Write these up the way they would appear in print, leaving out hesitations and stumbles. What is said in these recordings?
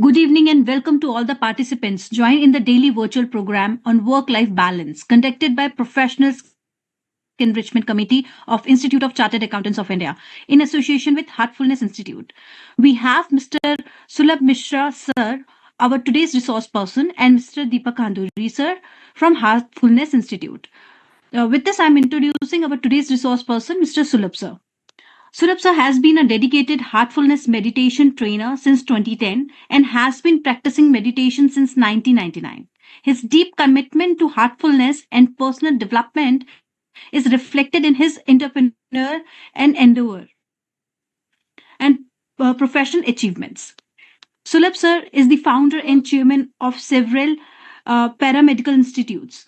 Good evening and welcome to all the participants joined in the daily virtual program on work-life balance conducted by Professional Enrichment Committee of Institute of Chartered Accountants of India in association with Heartfulness Institute. We have Mr. Sulabh Mishra sir, our today's resource person, and Mr. Deepak Khanduri sir from Heartfulness Institute. With this, I'm introducing our today's resource person, Mr. Sulabh sir. Surapsa has been a dedicated heartfulness meditation trainer since 2010 and has been practicing meditation since 1999. His deep commitment to heartfulness and personal development is reflected in his entrepreneur and endeavor and professional achievements. Sulabh sir is the founder and chairman of several paramedical institutes.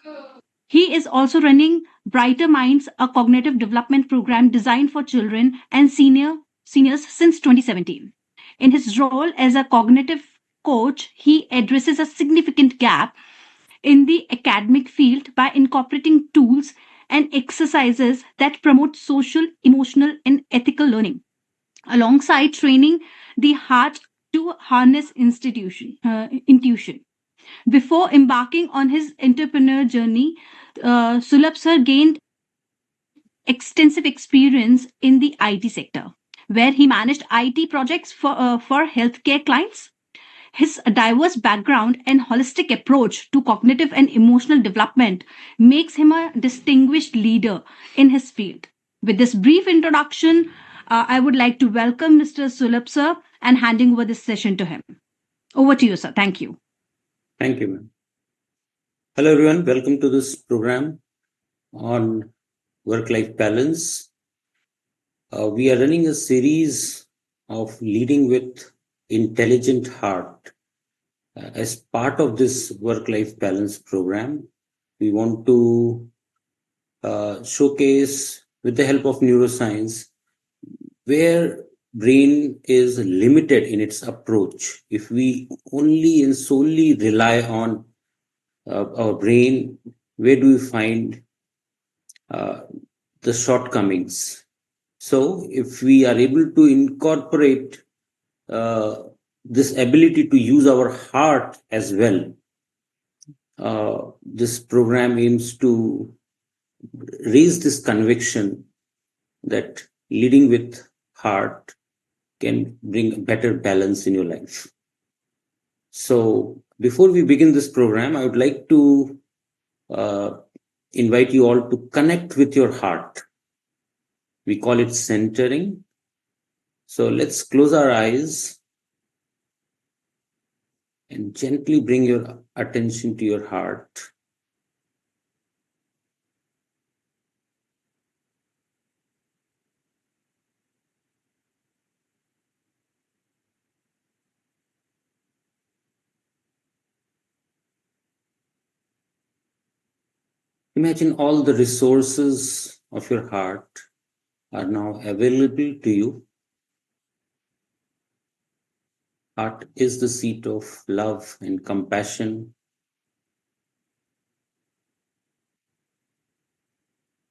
He is also running Brighter Minds, a cognitive development program designed for children and seniors since 2017. In his role as a cognitive coach, he addresses a significant gap in the academic field by incorporating tools and exercises that promote social, emotional, and ethical learning, alongside training the heart to harness intuition. Before embarking on his entrepreneur journey, Sulabh sir gained extensive experience in the IT sector, where he managed IT projects for healthcare clients. His diverse background and holistic approach to cognitive and emotional development makes him a distinguished leader in his field. With this brief introduction, I would like to welcome Mr. Sulabh sir and handing over this session to him. Over to you, sir. Thank you. Thank you, ma'am. Hello, everyone. Welcome to this program on work-life balance. We are running a series of leading with intelligent heart. As part of this work-life balance program, we want to showcase, with the help of neuroscience, where brain is limited in its approach. If we only and solely rely on our brain, where do we find the shortcomings? So if we are able to incorporate this ability to use our heart as well, this program aims to raise this conviction that leading with heart can bring better balance in your life. So before we begin this program, I would like to invite you all to connect with your heart. We call it centering. So let's close our eyes and gently bring your attention to your heart. Imagine all the resources of your heart are now available to you. Heart is the seat of love and compassion.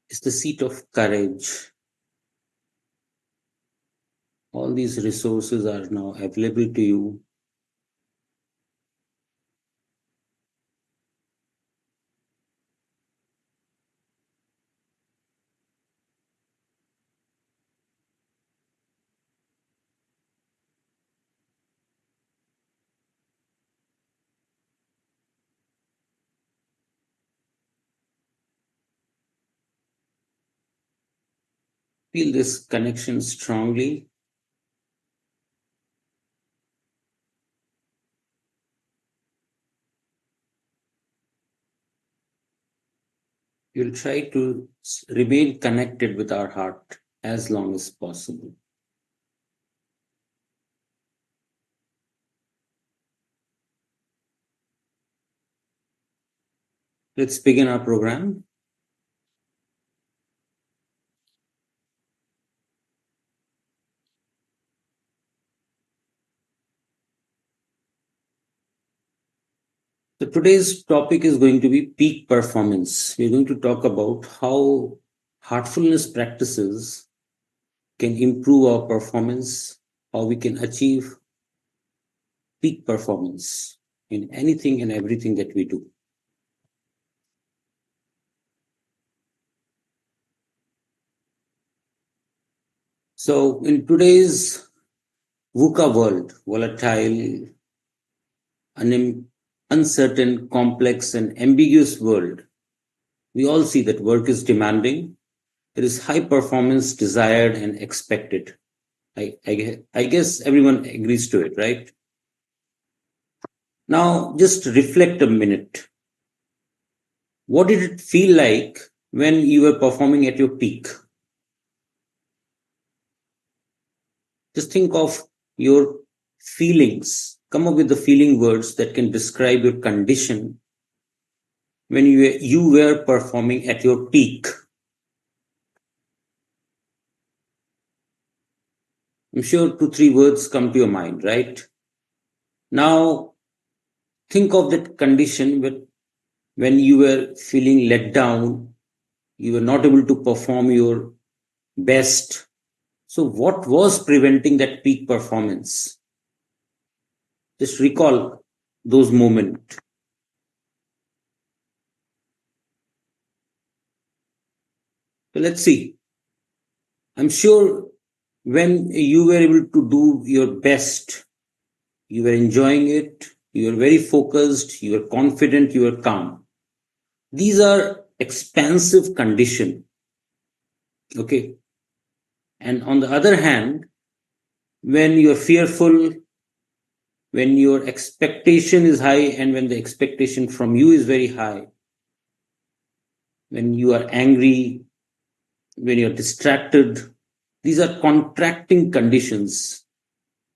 It's the seat of courage. All these resources are now available to you. Feel this connection strongly. You'll try to remain connected with our heart as long as possible. Let's begin our program. So today's topic is going to be peak performance. We're going to talk about how heartfulness practices can improve our performance, how we can achieve peak performance in anything and everything that we do. So in today's VUCA world, volatile, uncertain, complex, and ambiguous world, we all see that work is demanding. There is high performance desired and expected. I guess everyone agrees to it, right? Now, just reflect a minute. What did it feel like when you were performing at your peak? Just think of your feelings. Come up with the feeling words that can describe your condition when you were performing at your peak. I'm sure 2-3 words come to your mind, right? Now, think of that condition when you were feeling let down, you were not able to perform your best. So, what was preventing that peak performance? Just recall those moments. So, let's see. I'm sure when you were able to do your best, you were enjoying it, you were very focused, you were confident, you were calm. These are expansive condition. Okay. And on the other hand, when you're fearful, when your expectation is high, and when the expectation from you is very high, when you are angry, when you're distracted, these are contracting conditions.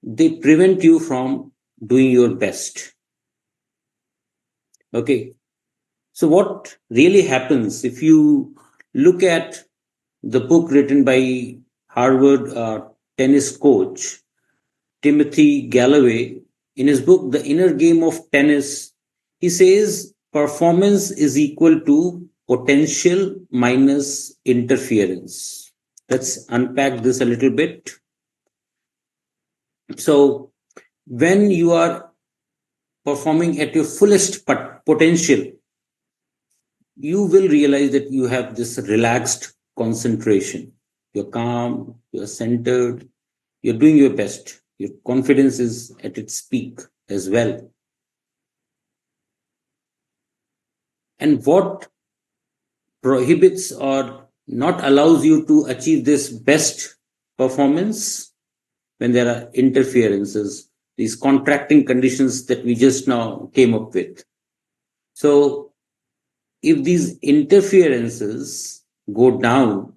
They prevent you from doing your best. Okay. So what really happens if you look at the book written by Harvard tennis coach Timothy Galloway, in his book, The Inner Game of Tennis, he says performance is equal to potential minus interference. Let's unpack this a little bit. So, when you are performing at your fullest potential, you will realize that you have this relaxed concentration. You're calm, you're centered, you're doing your best. Your confidence is at its peak as well. And what prohibits or not allows you to achieve this best performance? When there are interferences, these contracting conditions that we just now came up with. So if these interferences go down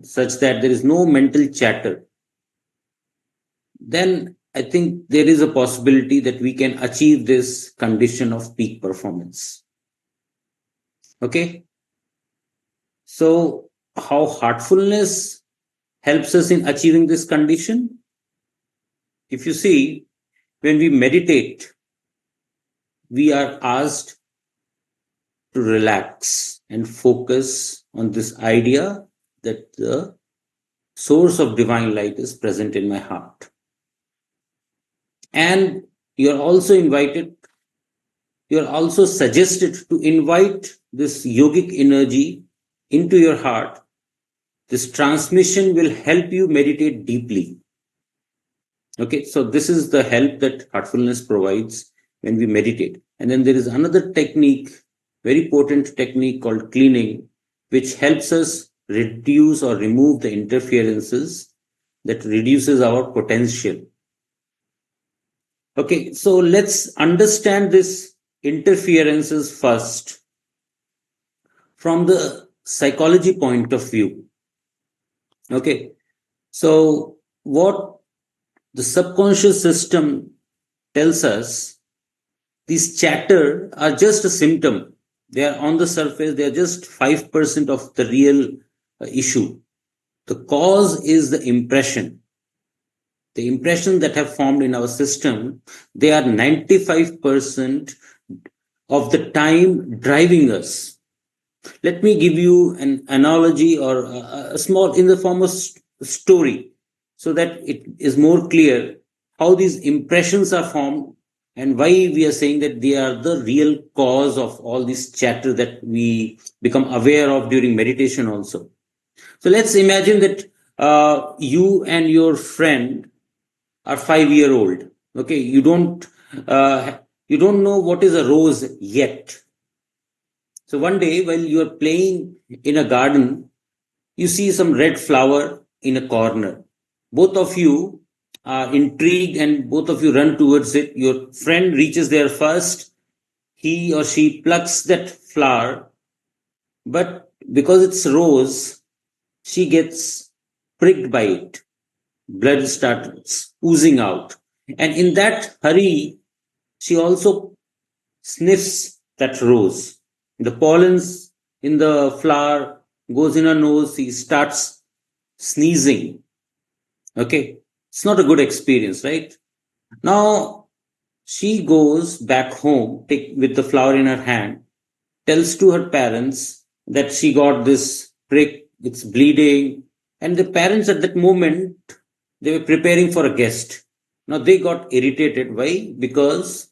such that there is no mental chatter, then I think there is a possibility that we can achieve this condition of peak performance. Okay. So how heartfulness helps us in achieving this condition? If you see, when we meditate, we are asked to relax and focus on this idea that the source of divine light is present in my heart. And you're also suggested to invite this yogic energy into your heart. This transmission will help you meditate deeply. Okay, so this is the help that heartfulness provides when we meditate. And then there is another technique, very potent technique called cleaning, which helps us reduce or remove the interferences that reduces our potential. Okay, so let's understand this interferences first from the psychology point of view. Okay, so what the subconscious system tells us, these chatter are just a symptom. They are on the surface, they are just 5% of the real issue. The cause is the impression. The impression that have formed in our system, they are 95% of the time driving us. Let me give you an analogy or a small, in the form of story, so that it is more clear how these impressions are formed and why we are saying that they are the real cause of all this chatter that we become aware of during meditation also. So let's imagine that you and your friend are 5 year old. Okay, uh, you don't know what is a rose yet. So one day while you are playing in a garden, you see some red flower in a corner. Both of you are intrigued and both of you run towards it. Your friend reaches there first. He or she plucks that flower, but because it's rose, she gets pricked by it. Blood starts oozing out. And in that hurry, she also sniffs that rose. The pollens in the flower goes in her nose. She starts sneezing. Okay. It's not a good experience, right? Now she goes back home with the flower in her hand, tells to her parents that she got this prick, it's bleeding. And the parents at that moment, they were preparing for a guest. Now they got irritated. Why? Because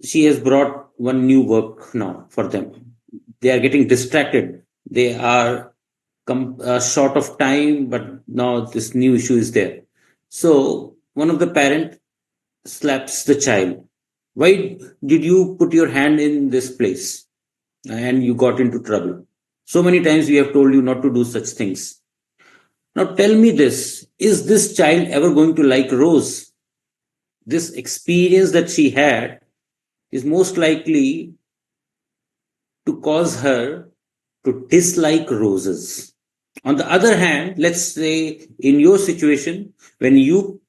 she has brought one new work now for them. They are getting distracted. They are short of time, but now this new issue is there. So one of the parent slaps the child. Why did you put your hand in this place and you got into trouble? So many times we have told you not to do such things. Now tell me this, is this child ever going to like Rose? This experience that she had is most likely to cause her to dislike roses. On the other hand, let's say in your situation, when you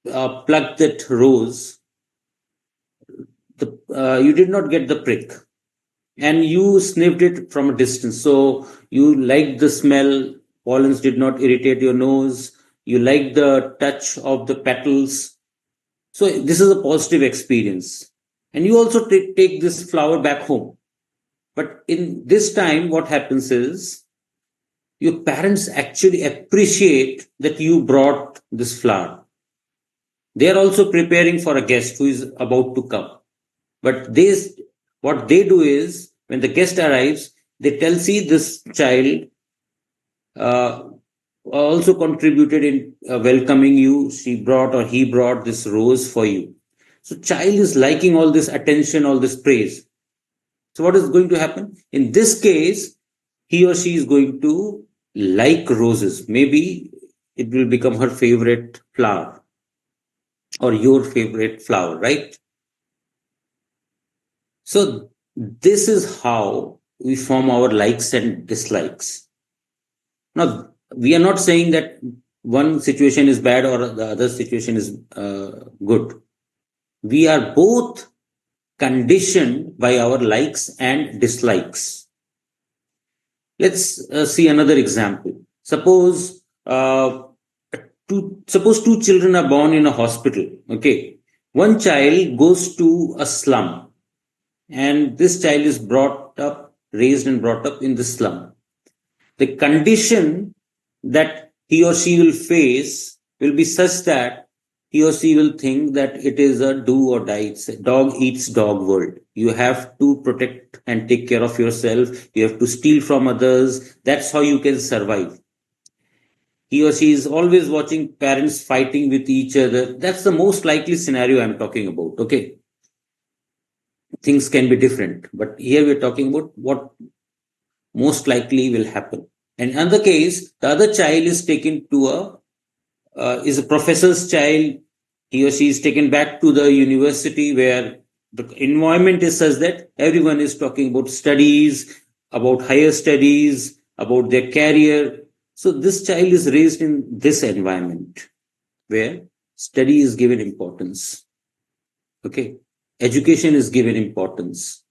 plucked that rose, you did not get the prick and you sniffed it from a distance. So you liked the smell, pollens did not irritate your nose, you liked the touch of the petals. So this is a positive experience. And you also take this flower back home. But in this time, what happens is your parents actually appreciate that you brought this flower. They are also preparing for a guest who is about to come. But what they do is when the guest arrives, they tell, see, this child uh, also contributed in welcoming you. She brought or he brought this rose for you. So child is liking all this attention, all this praise. So what is going to happen? In this case, he or she is going to like roses. Maybe it will become her favorite flower or your favorite flower, right? So this is how we form our likes and dislikes. Now, we are not saying that one situation is bad or the other situation is good. We are both conditioned by our likes and dislikes. Let's see another example. Suppose two children are born in a hospital. Okay, one child goes to a slum, and this child is raised and brought up in the slum. The condition that he or she will face will be such that he or she will think that it is a do or die. It's a dog eats dog world. You have to protect and take care of yourself. You have to steal from others. That's how you can survive. He or she is always watching parents fighting with each other. That's the most likely scenario I'm talking about. Okay. Things can be different, but here we're talking about what most likely will happen. And in another case, the other child is taken to is a professor's child. He or she is taken back to the university where the environment is such that everyone is talking about studies, about higher studies, about their career. So this child is raised in this environment where study is given importance. Okay. Education is given importance.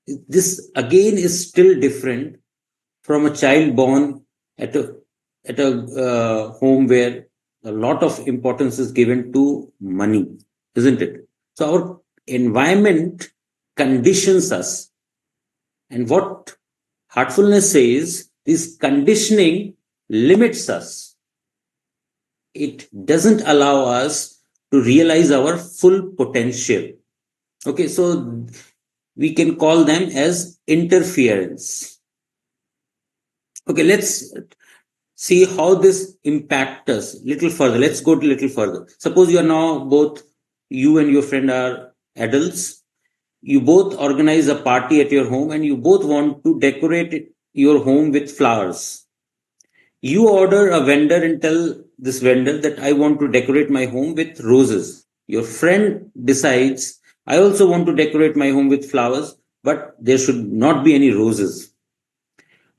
This again is still different from a child born at a home where a lot of importance is given to money, isn't it? So our environment conditions us, and what heartfulness says, this conditioning limits us. It doesn't allow us to realize our full potential. Okay, so we can call them as interference. Okay, let's see how this impacts us little further. Let's go a little further. Suppose you are now both, you and your friend are adults. You both organize a party at your home and you both want to decorate your home with flowers. You order a vendor and tell this vendor that I want to decorate my home with roses. Your friend decides, I also want to decorate my home with flowers, but there should not be any roses.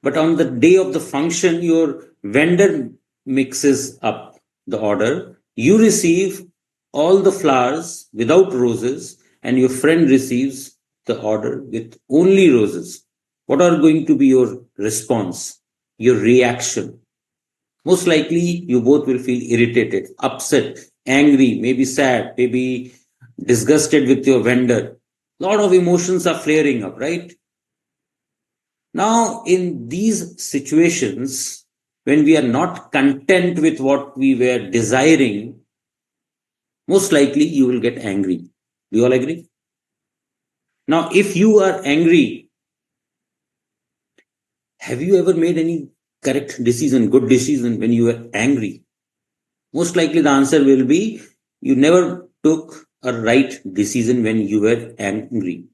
But on the day of the function, your vendor mixes up the order. You receive all the flowers without roses, and your friend receives the order with only roses. What are going to be your response, your reaction? Most likely, you both will feel irritated, upset, angry, maybe sad, maybe disgusted with your vendor. A lot of emotions are flaring up, right? Now, in these situations, when we are not content with what we were desiring, most likely you will get angry. Do you all agree? Now, if you are angry, have you ever made any correct decision, good decision when you were angry? Most likely the answer will be you never took a right decision when you were angry,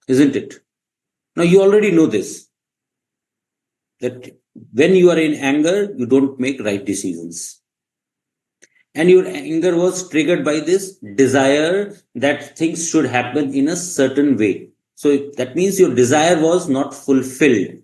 isn't it? Now, you already know this, that when you are in anger, you don't make right decisions. And your anger was triggered by this desire that things should happen in a certain way. So that means your desire was not fulfilled.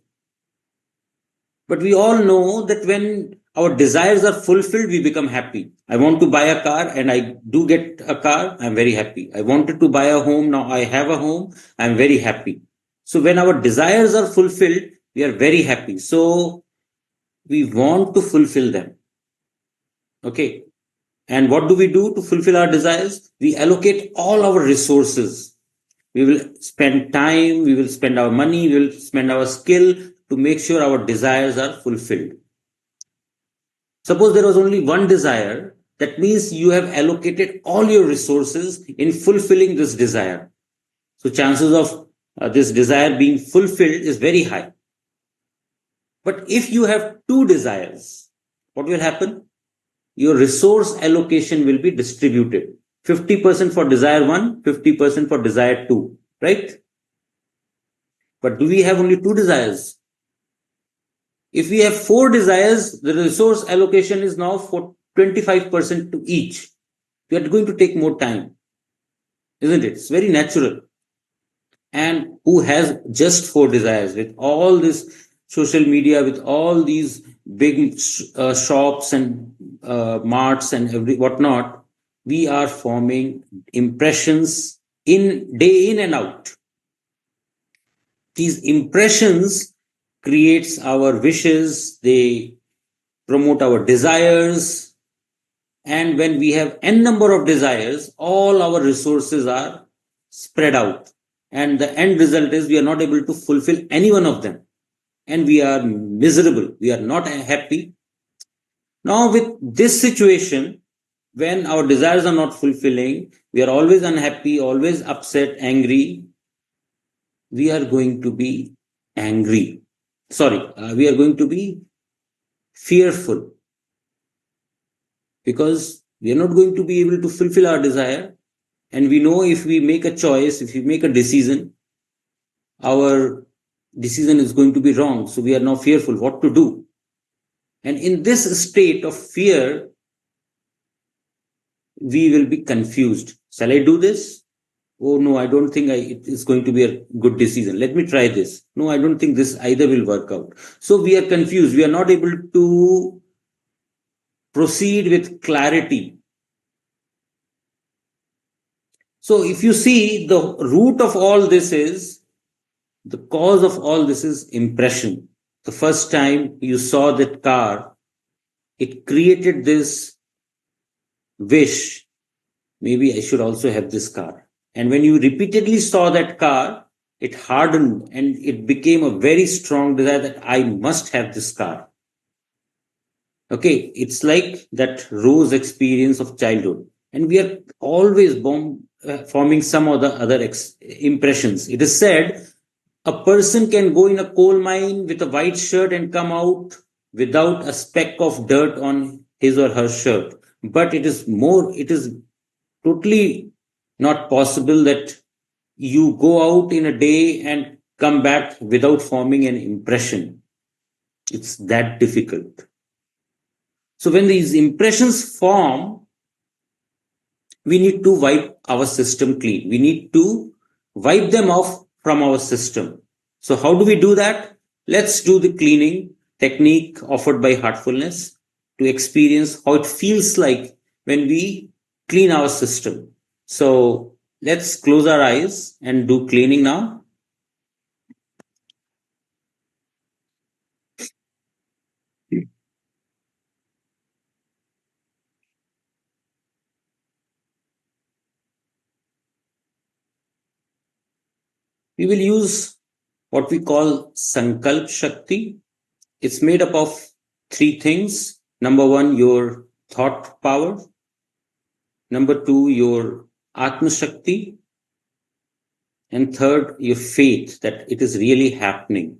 But we all know that when our desires are fulfilled, we become happy. I want to buy a car and I do get a car, I'm very happy. I wanted to buy a home, now I have a home, I'm very happy. So when our desires are fulfilled, we are very happy. So we want to fulfill them. Okay. And what do we do to fulfill our desires? We allocate all our resources. We will spend time, we will spend our money, we will spend our skill to make sure our desires are fulfilled. Suppose there was only one desire, that means you have allocated all your resources in fulfilling this desire. So chances of this desire being fulfilled is very high. But if you have two desires, what will happen? Your resource allocation will be distributed. 50% for desire 1, 50% for desire 2, right? But do we have only two desires? If we have four desires, the resource allocation is now for 25% to each. We are going to take more time, isn't it? It's very natural. And who has just four desires with all this social media, with all these big shops and marts and every whatnot, we are forming impressions in day in and out. These impressions creates our wishes, they promote our desires, and when we have n number of desires, all our resources are spread out, and the end result is we are not able to fulfill any one of them, and we are miserable, we are not happy. Now with this situation, when our desires are not fulfilling, we are always unhappy, always upset, angry, we are going to be angry. We are going to be fearful, because we are not going to be able to fulfill our desire. And we know if we make a choice, if we make a decision, our decision is going to be wrong. So we are now fearful what to do. And in this state of fear, we will be confused. Shall I do this? Oh no, I don't think it is going to be a good decision. Let me try this. No, I don't think this either will work out. So we are confused. We are not able to proceed with clarity. So if you see, the root of all this is, the cause of all this is impression. The first time you saw that car, it created this wish, maybe I should also have this car. And when you repeatedly saw that car, it hardened and it became a very strong desire that I must have this car. Okay, it's like that rose experience of childhood. And we are always forming some of the other impressions. It is said a person can go in a coal mine with a white shirt and come out without a speck of dirt on his or her shirt. But it is totally not possible that you go out in a day and come back without forming an impression. It's that difficult. So when these impressions form, we need to wipe our system clean. We need to wipe them off from our system. So how do we do that? Let's do the cleaning technique offered by Heartfulness to experience how it feels like when we clean our system. So let's close our eyes and do cleaning now. We will use what we call Sankalp Shakti. It's made up of three things. Number one, your thought power. Number two, your Atma Shakti. And third, your faith that it is really happening.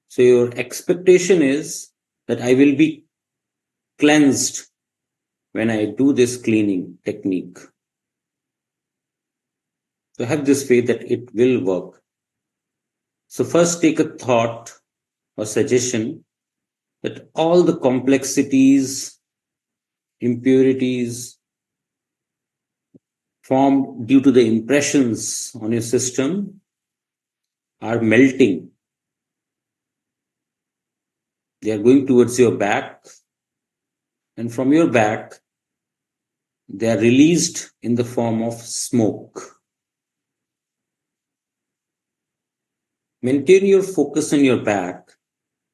So your expectation is that I will be cleansed when I do this cleaning technique. So have this faith that it will work. So first take a thought or suggestion that all the complexities, impurities formed due to the impressions on your system are melting. They are going towards your back, and from your back, they are released in the form of smoke. Maintain your focus on your back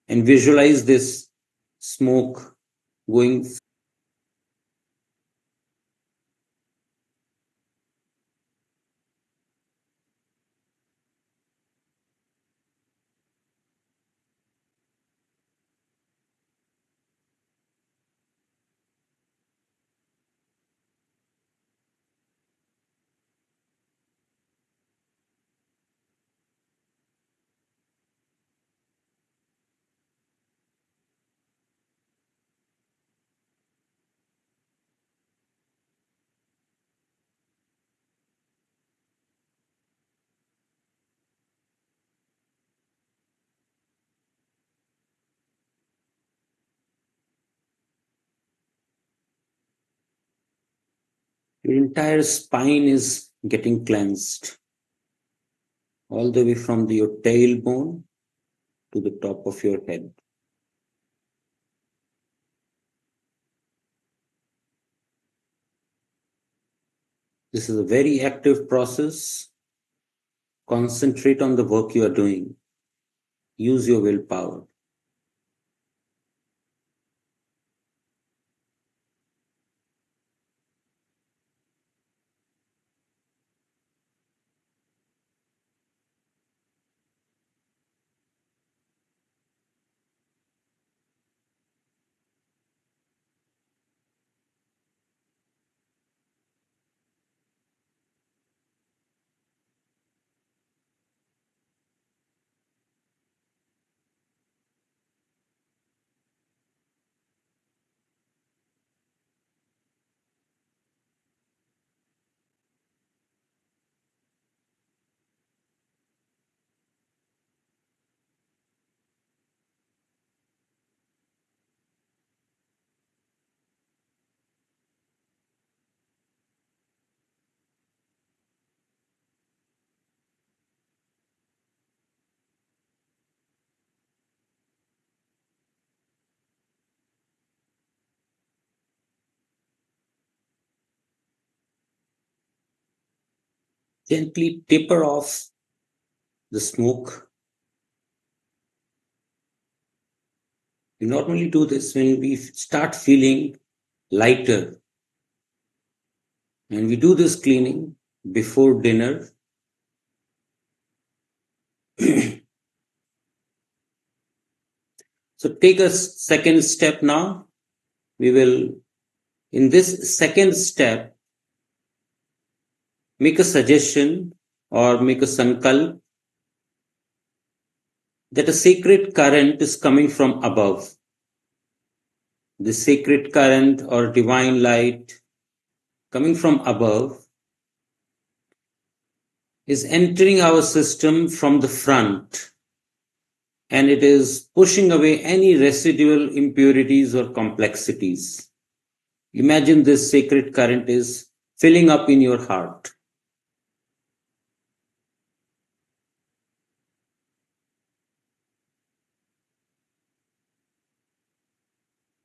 and visualize this smoke going. Your entire spine is getting cleansed, all the way from your tailbone to the top of your head. This is a very active process. Concentrate on the work you are doing. Use your willpower. Gently taper off the smoke. We normally do this when we start feeling lighter. And we do this cleaning before dinner. So take a second step now. We will, in this second step, make a suggestion or make a sankalp that a sacred current is coming from above. The sacred current or divine light coming from above is entering our system from the front, and it is pushing away any residual impurities or complexities. Imagine this sacred current is filling up in your heart.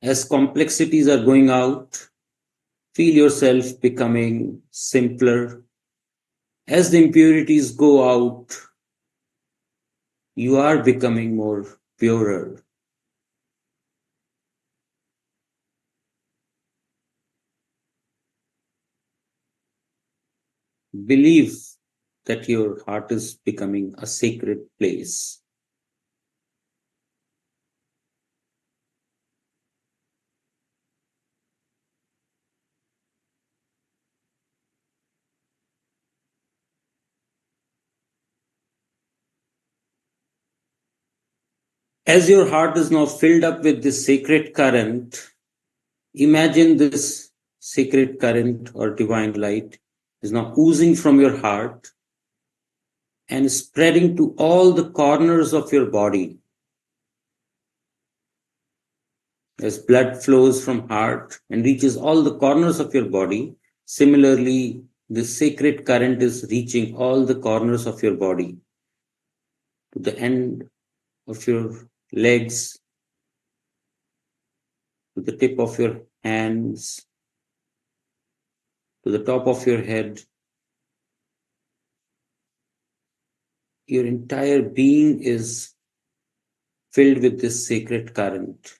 As complexities are going out, feel yourself becoming simpler. As the impurities go out, you are becoming more purer. Believe that your heart is becoming a sacred place. As your heart is now filled up with this sacred current, imagine this sacred current or divine light is now oozing from your heart and spreading to all the corners of your body. As blood flows from heart and reaches all the corners of your body, similarly, the sacred current is reaching all the corners of your body, to the end of your legs, to the tip of your hands, to the top of your head. Your entire being is filled with this sacred current,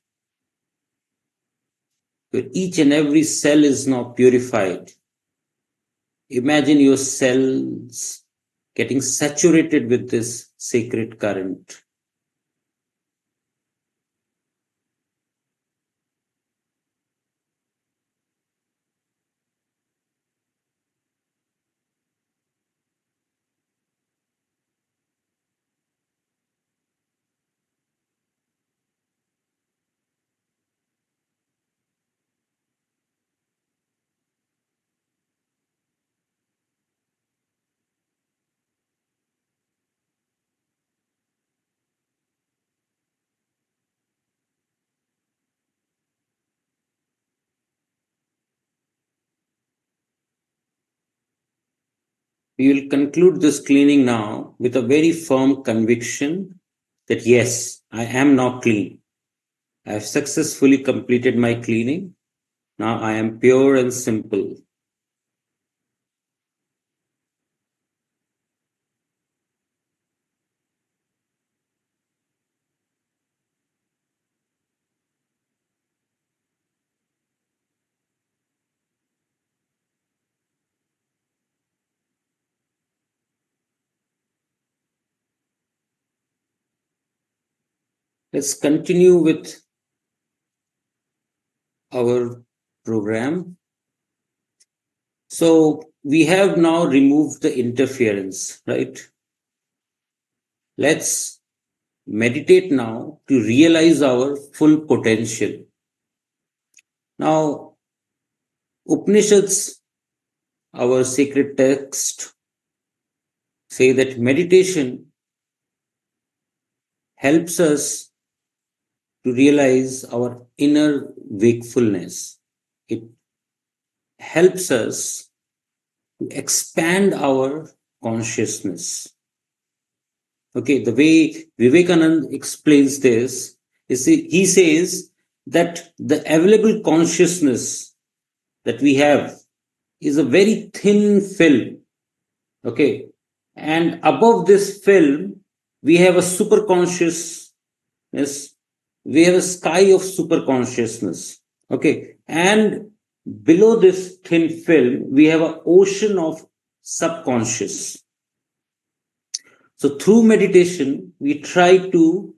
where each and every cell is now purified. Imagine your cells getting saturated with this sacred current. We will conclude this cleaning now with a very firm conviction that yes, I am now clean. I have successfully completed my cleaning. Now I am pure and simple. Let's continue with our program. So we have now removed the interference, right? Let's meditate now to realize our full potential. Now, Upanishads, our sacred text, say that meditation helps us to realize our inner wakefulness. It helps us to expand our consciousness. Okay, the way Vivekananda explains this is he says that the available consciousness that we have is a very thin film. Okay, and above this film, we have a super consciousness, we have a sky of super consciousness. Okay, and below this thin film, we have an ocean of subconscious. So through meditation, we try to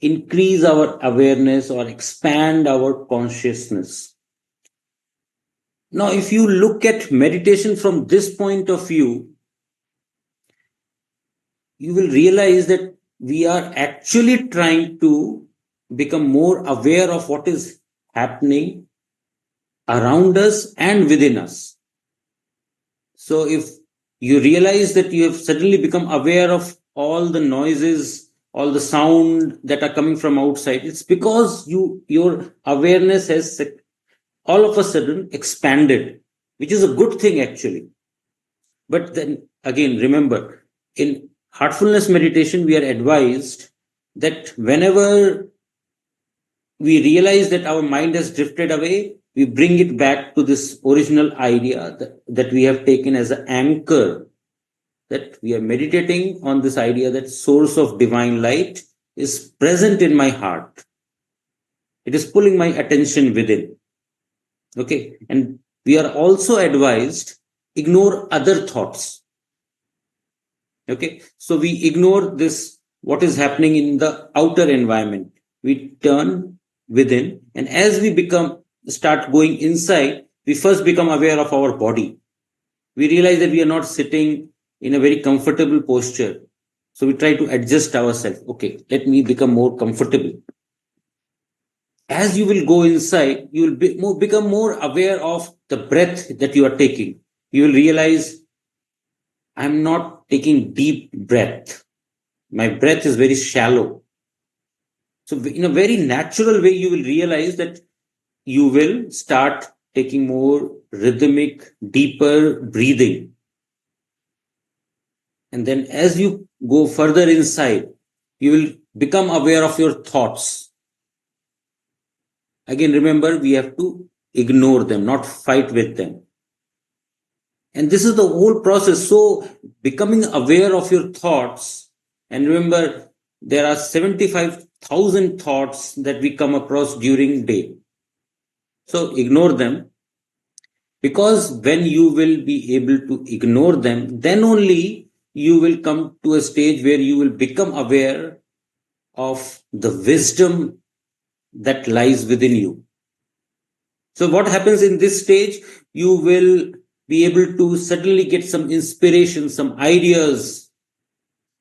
increase our awareness or expand our consciousness. Now, if you look at meditation from this point of view, you will realize that we are actually trying to become more aware of what is happening around us and within us. So if you realize that you have suddenly become aware of all the noises, all the sound that are coming from outside, it's because your awareness has all of a sudden expanded, which is a good thing actually. But then again, remember, in heartfulness meditation, we are advised that whenever we realize that our mind has drifted away, we bring it back to this original idea that we have taken as an anchor, that we are meditating on this idea that source of divine light is present in my heart. It is pulling my attention within. Okay. And we are also advised ignore other thoughts. Okay. So we ignore this, what is happening in the outer environment. We turn within. And as we start going inside, we first become aware of our body. We realize that we are not sitting in a very comfortable posture. So we try to adjust ourselves. Okay, let me become more comfortable. As you will go inside, you will become more aware of the breath that you are taking. You will realize I'm not taking deep breath. My breath is very shallow. So in a very natural way, you will realize that you will start taking more rhythmic, deeper breathing. And then as you go further inside, you will become aware of your thoughts. Again, remember, we have to ignore them, not fight with them. And this is the whole process. So becoming aware of your thoughts, and remember, there are 75,000 thoughts that we come across during day. So ignore them, because when you will be able to ignore them, then only you will come to a stage where you will become aware of the wisdom that lies within you. So what happens in this stage? You will be able to suddenly get some inspiration, some ideas.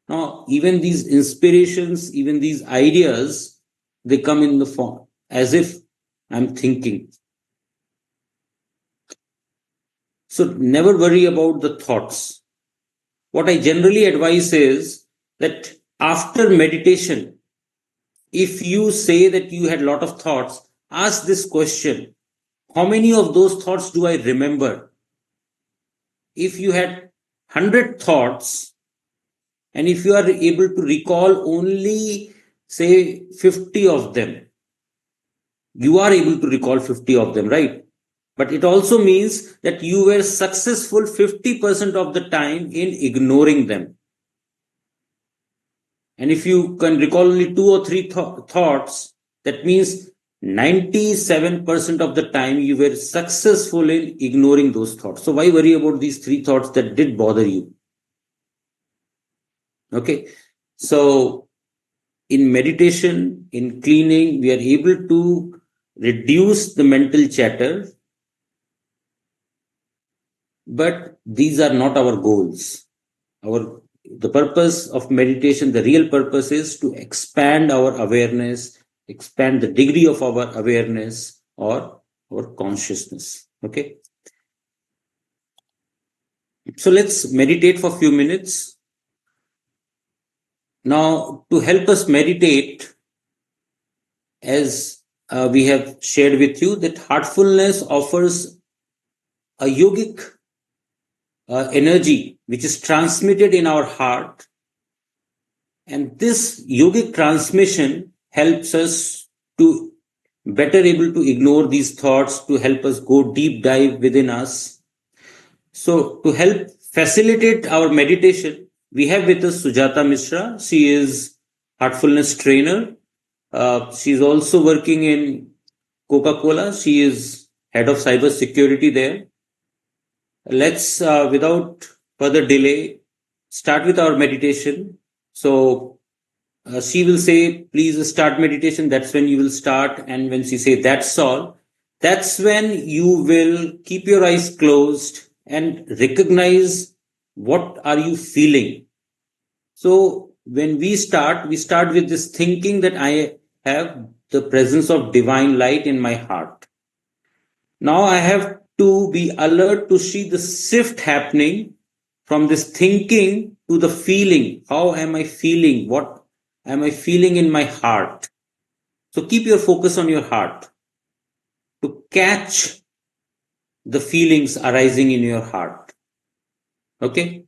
Now, even these inspirations, even these ideas, they come in the form as if I'm thinking. So never worry about the thoughts. What I generally advise is that after meditation, if you say that you had a lot of thoughts, ask this question: how many of those thoughts do I remember? If you had 100 thoughts, and if you are able to recall only, say, 50 of them, you are able to recall 50 of them, right? But it also means that you were successful 50% of the time in ignoring them. And if you can recall only two or three thoughts, that means 97% of the time you were successful in ignoring those thoughts. So why worry about these three thoughts that did bother you? Okay. So in meditation, in cleaning, we are able to reduce the mental chatter, but these are not our goals. The purpose of meditation, the real purpose is to expand our awareness, expand the degree of our awareness or our consciousness. Okay. So let's meditate for a few minutes. Now, to help us meditate, as we have shared with you, that heartfulness offers a yogic energy which is transmitted in our heart. And this yogic transmission helps us to better able to ignore these thoughts, to help us go deep dive within us. So to help facilitate our meditation, we have with us Sujata Mishra. She is heartfulness trainer. She's also working in Coca-Cola. She is head of cyber security there. Let's, without further delay, start with our meditation. So she will say, please start meditation. That's when you will start. And when she say, that's all, That's when you will keep your eyes closed and recognize what are you feeling. So when we start with this thinking that I have the presence of divine light in my heart. Now I have to be alert to see the shift happening from this thinking to the feeling. How am I feeling? What am I feeling in my heart? So keep your focus on your heart to catch the feelings arising in your heart. Okay?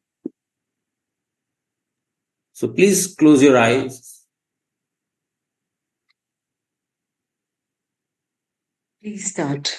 So please close your eyes. Please start.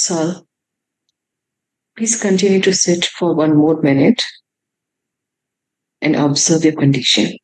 Sal, please continue to sit for 1 more minute and observe your condition.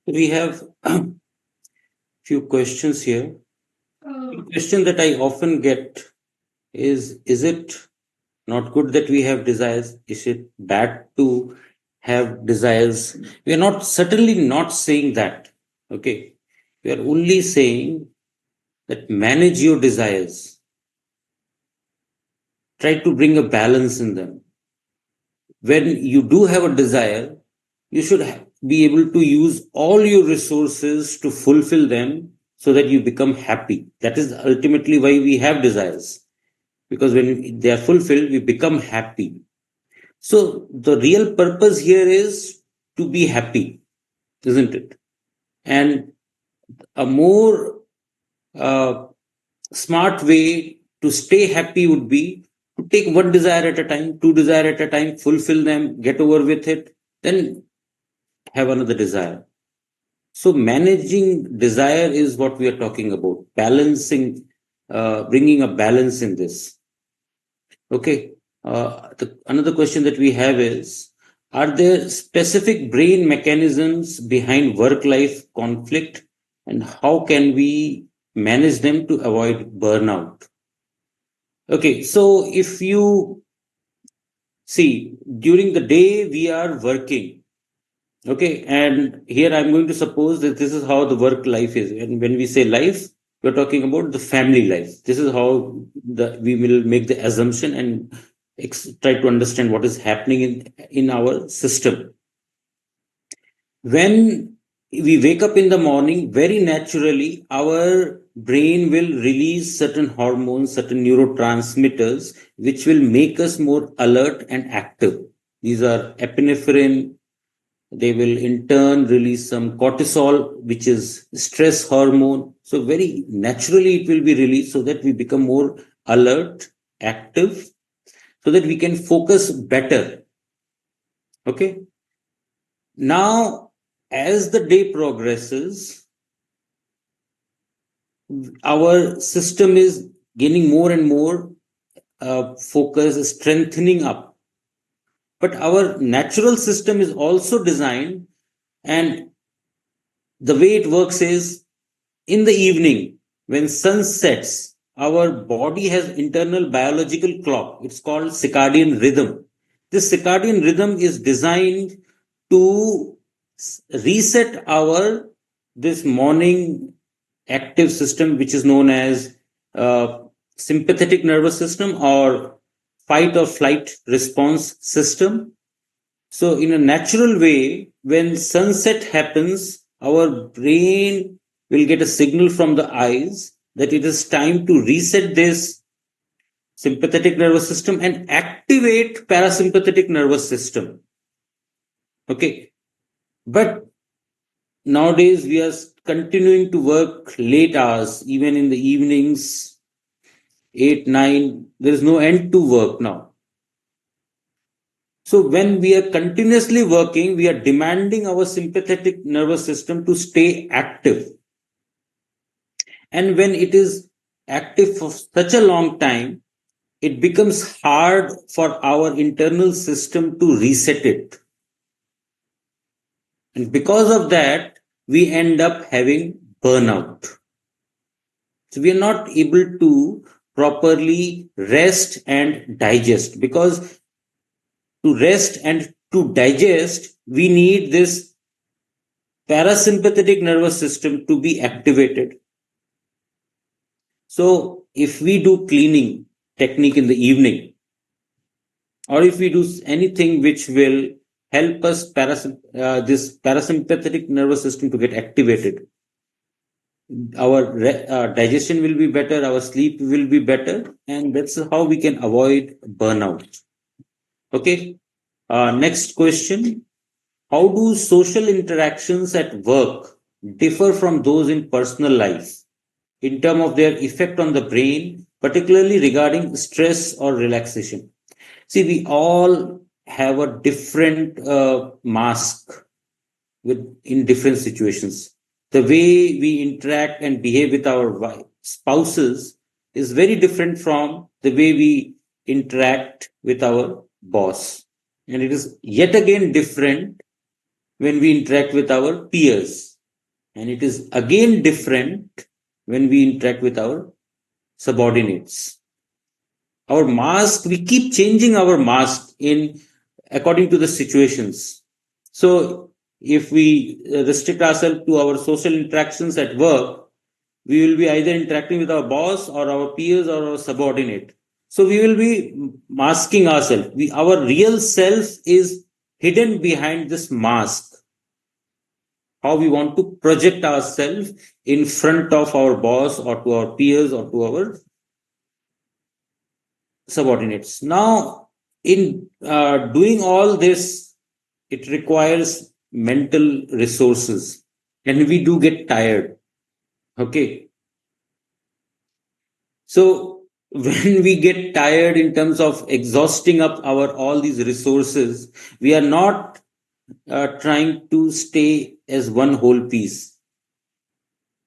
We have a few questions here. The question that I often get is it not good that we have desires? Is it bad to have desires? We are not certainly not saying that. Okay. We are only saying that manage your desires. Try to bring a balance in them. When you do have a desire, you should be able to use all your resources to fulfill them so that you become happy. That is ultimately why we have desires. Because when they are fulfilled, we become happy. So the real purpose here is to be happy, isn't it? And a more uh, smart way to stay happy would be to take one desire at a time, two desire at a time, fulfill them, get over with it, then have another desire. So managing desire is what we are talking about, balancing, bringing a balance in this. Okay. Another question that we have is, are there specific brain mechanisms behind work-life conflict, and how can we manage them to avoid burnout? Okay, so if you see, during the day we are working, okay, and here I'm going to suppose that this is how the work life is. And when we say life, we're talking about the family life. This is how we will make the assumption and try to understand what is happening in our system. When we wake up in the morning, very naturally, our brain will release certain hormones, certain neurotransmitters, which will make us more alert and active. These are epinephrine. They will in turn release some cortisol, which is stress hormone. So very naturally, it will be released so that we become more alert, active, so that we can focus better. Okay. Now, as the day progresses, our system is gaining more and more focus, strengthening up. But our natural system is also designed, and the way it works is in the evening, when sun sets, our body has internal biological clock. It's called circadian rhythm. This circadian rhythm is designed to reset our this morning active system, which is known as sympathetic nervous system or fight or flight response system. So, in a natural way, when sunset happens, our brain will get a signal from the eyes that it is time to reset this sympathetic nervous system and activate parasympathetic nervous system. Okay. But nowadays we are continuing to work late hours, even in the evenings, 8, 9. There is no end to work now. So when we are continuously working, we are demanding our sympathetic nervous system to stay active. And when it is active for such a long time, it becomes hard for our internal system to reset it. And because of that, we end up having burnout. So we are not able to properly rest and digest, because to rest and to digest, we need this parasympathetic nervous system to be activated. So if we do cleaning technique in the evening, or if we do anything which will help us this parasympathetic nervous system to get activated, our digestion will be better, our sleep will be better, and that's how we can avoid burnout. Okay. Next question. How do social interactions at work differ from those in personal life in terms of their effect on the brain, particularly regarding stress or relaxation? See, we all have a different mask in different situations. The way we interact and behave with our spouses is very different from the way we interact with our boss. And it is yet again different when we interact with our peers. And it is again different when we interact with our subordinates. Our mask, we keep changing our mask according to the situations. So if we restrict ourselves to our social interactions at work, we will be either interacting with our boss or our peers or our subordinate. So we will be masking ourselves. Our real self is hidden behind this mask. How we want to project ourselves in front of our boss or to our peers or to our subordinates. Now, in doing all this, it requires mental resources, and we do get tired. Okay. So when we get tired in terms of exhausting up all these resources, we are not trying to stay as one whole piece.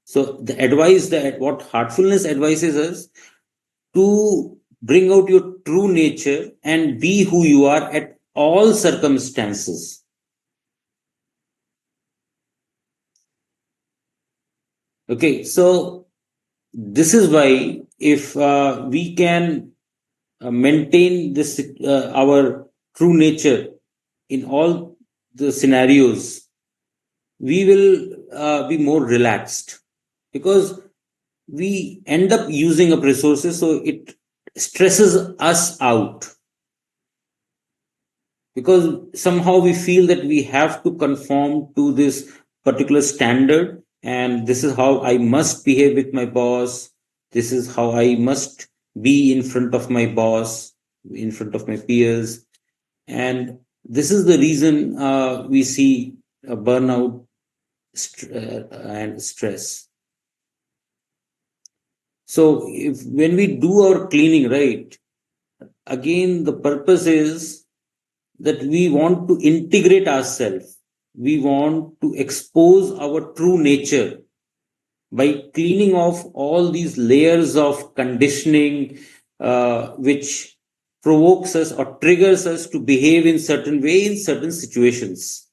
So the advice that what heartfulness advises us to bring out your true nature and be who you are at all circumstances. Okay, so this is why if we can maintain this our true nature in all the scenarios, we will be more relaxed, because we end up using up resources, so it stresses us out, because somehow we feel that we have to conform to this particular standard, and this is how I must behave with my boss, this is how I must be in front of my boss, in front of my peers. And this is the reason we see a burnout and stress. So when we do our cleaning, right, again, the purpose is that we want to integrate ourselves. We want to expose our true nature by cleaning off all these layers of conditioning, which provokes us or triggers us to behave in certain way in certain situations.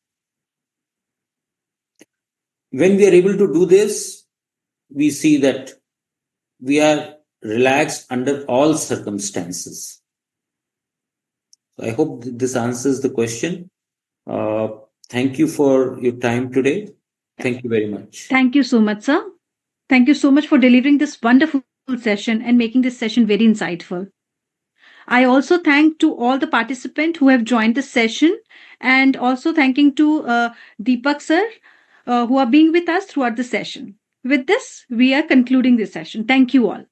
When we are able to do this, we see that we are relaxed under all circumstances. So I hope this answers the question. Thank you for your time today. Thank you very much. Thank you so much, sir. Thank you so much for delivering this wonderful session and making this session very insightful. I also thank to all the participants who have joined the session, and also thanking to Deepak sir, who are being with us throughout the session. With this, we are concluding this session. Thank you all.